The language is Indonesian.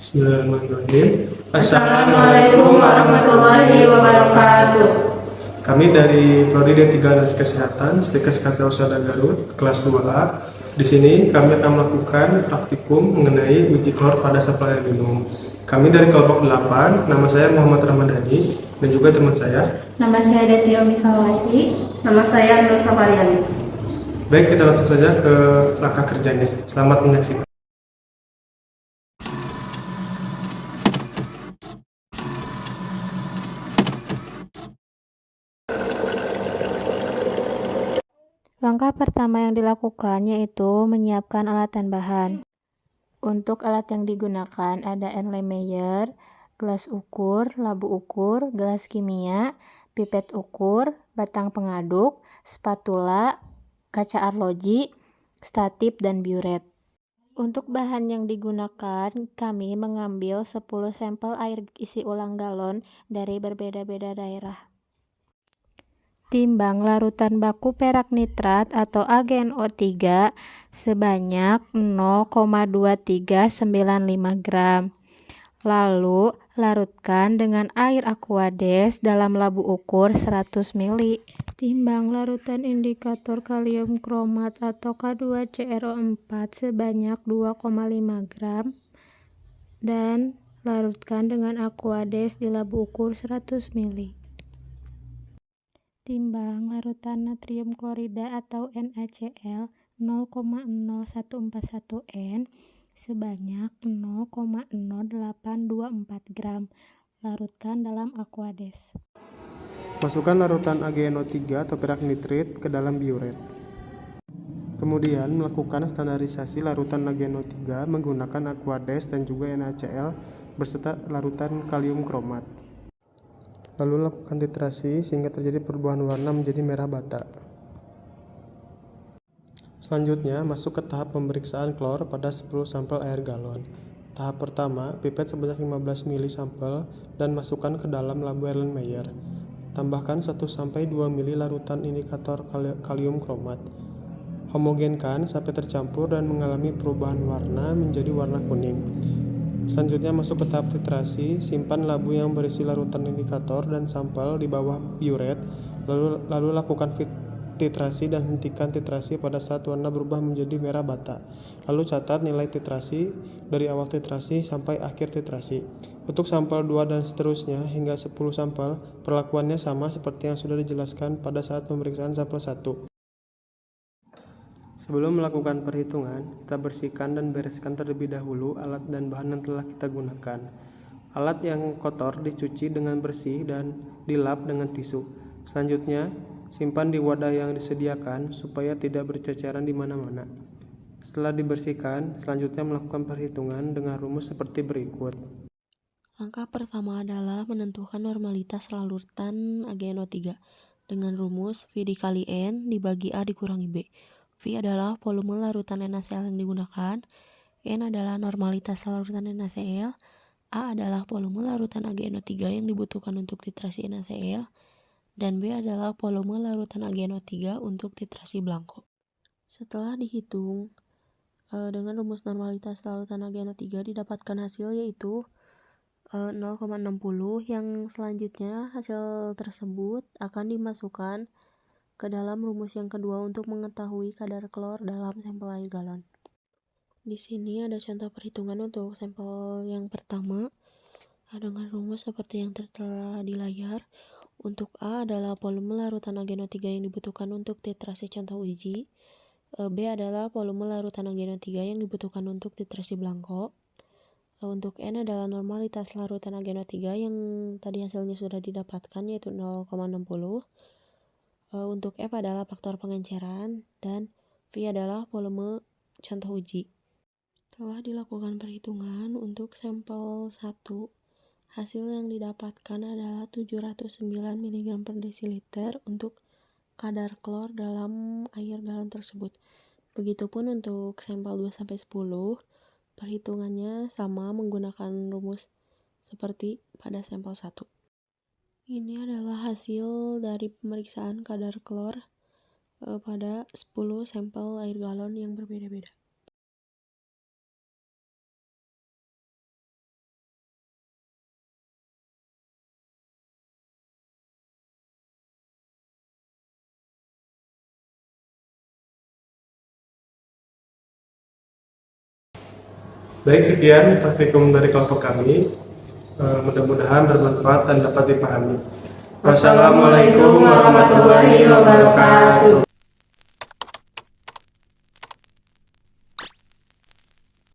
Bismillahirrahmanirrahim. Assalamualaikum warahmatullahi wabarakatuh. Kami dari Prodi D3 Analisis Kesehatan, Stikes Kasausaha Garut, kelas 2A. Di sini kami akan melakukan praktikum mengenai uji klor pada sampel air minum. Kami dari kelompok 8, nama saya Muhammad Ramadhani, dan juga teman saya. Nama saya Detio Misawati. Nama saya Nur Sapariani. Baik, kita langsung saja ke langkah kerjanya. Selamat menyaksikan. Langkah pertama yang dilakukan yaitu menyiapkan alat dan bahan. Untuk alat yang digunakan ada Erlenmeyer, gelas ukur, labu ukur, gelas kimia, pipet ukur, batang pengaduk, spatula, kaca arloji, statip, dan biuret. Untuk bahan yang digunakan, kami mengambil 10 sampel air isi ulang galon dari berbeda-beda daerah. Timbang larutan baku perak nitrat atau AgNO3 sebanyak 0,2395 gram. Lalu, larutkan dengan air Aquades dalam labu ukur 100 ml. Timbang larutan indikator kalium kromat atau K2CrO4 sebanyak 2,5 gram. Dan larutkan dengan Aquades di labu ukur 100 ml. Timbang larutan natrium klorida atau NaCl 0,0141 N sebanyak 0,0824 gram. Larutkan dalam Aquades. Masukkan larutan AgNO3 atau perak nitrit ke dalam biuret. Kemudian melakukan standarisasi larutan AgNO3 menggunakan Aquades dan juga NaCl beserta larutan kalium kromat. Lalu lakukan titrasi sehingga terjadi perubahan warna menjadi merah bata. Selanjutnya masuk ke tahap pemeriksaan klor pada 10 sampel air galon. Tahap pertama, pipet sebanyak 15 ml sampel dan masukkan ke dalam labu Erlenmeyer. Tambahkan 1-2 ml larutan indikator kalium kromat. Homogenkan sampai tercampur dan mengalami perubahan warna menjadi warna kuning. Selanjutnya masuk ke tahap titrasi, simpan labu yang berisi larutan indikator dan sampel di bawah biuret, lalu lakukan titrasi dan hentikan titrasi pada saat warna berubah menjadi merah bata. Lalu catat nilai titrasi dari awal titrasi sampai akhir titrasi. Untuk sampel 2 dan seterusnya hingga 10 sampel, perlakuannya sama seperti yang sudah dijelaskan pada saat pemeriksaan sampel 1. Sebelum melakukan perhitungan, kita bersihkan dan bereskan terlebih dahulu alat dan bahan yang telah kita gunakan. Alat yang kotor dicuci dengan bersih dan dilap dengan tisu. Selanjutnya, simpan di wadah yang disediakan supaya tidak berceceran di mana-mana. Setelah dibersihkan, selanjutnya melakukan perhitungan dengan rumus seperti berikut. Langkah pertama adalah menentukan normalitas larutan AgNO3 dengan rumus V dikali N dibagi A dikurangi B. V adalah volume larutan NaCl yang digunakan, N adalah normalitas larutan NaCl, A adalah volume larutan AgNO3 yang dibutuhkan untuk titrasi NaCl, dan B adalah volume larutan AgNO3 untuk titrasi blanko. Setelah dihitung dengan rumus normalitas larutan AgNO3 didapatkan hasil yaitu 0,60. Yang selanjutnya hasil tersebut akan dimasukkan ke dalam rumus yang kedua untuk mengetahui kadar klor dalam sampel air galon. Di sini ada contoh perhitungan untuk sampel yang pertama dengan rumus seperti yang tertera di layar. Untuk A adalah volume larutan AgNO3 yang dibutuhkan untuk titrasi contoh uji. B adalah volume larutan AgNO3 yang dibutuhkan untuk titrasi blanko. Untuk N adalah normalitas larutan AgNO3 yang tadi hasilnya sudah didapatkan yaitu 0,60. Untuk F adalah faktor pengenceran dan V adalah volume contoh uji. Setelah dilakukan perhitungan untuk sampel 1, hasil yang didapatkan adalah 709 mg per desiliter untuk kadar klor dalam air galon tersebut. Begitupun untuk sampel 2-10, perhitungannya sama menggunakan rumus seperti pada sampel 1. Ini adalah hasil dari pemeriksaan kadar klor pada 10 sampel air galon yang berbeda-beda. Baik, sekian praktikum dari kelompok kami. Mudah-mudahan bermanfaat dan dapat dipahami. Wassalamualaikum warahmatullahi wabarakatuh.